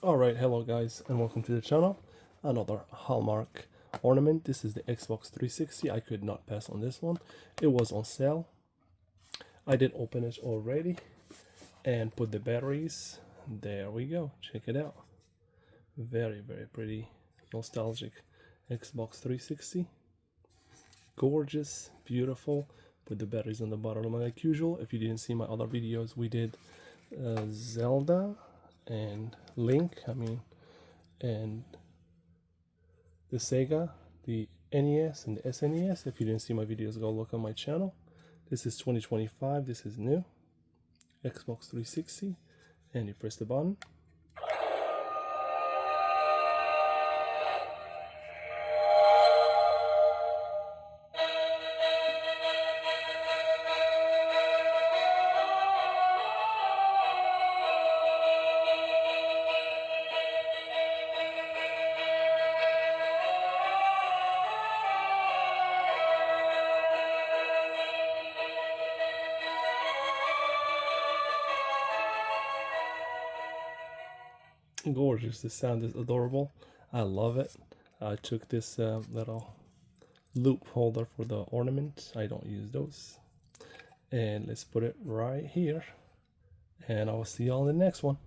Alright, hello guys and welcome to the channel. Another hallmark ornament. This is the Xbox 360. I could not pass on this one. It was on sale. I did open it already and put the batteries. There we go. Check it out. Very pretty, nostalgic Xbox 360. Gorgeous, beautiful. Put the batteries on the bottom like usual. If you didn't see my other videos, we did Zelda and Link, and the Sega, the NES and the SNES. If you didn't see my videos, go look on my channel. This is 2025. This is new Xbox 360, and you press the button. Gorgeous. The sound is adorable. I love it. I took this little loop holder for the ornament. I don't use those. And let's put it right here. And I will see you all in the next one.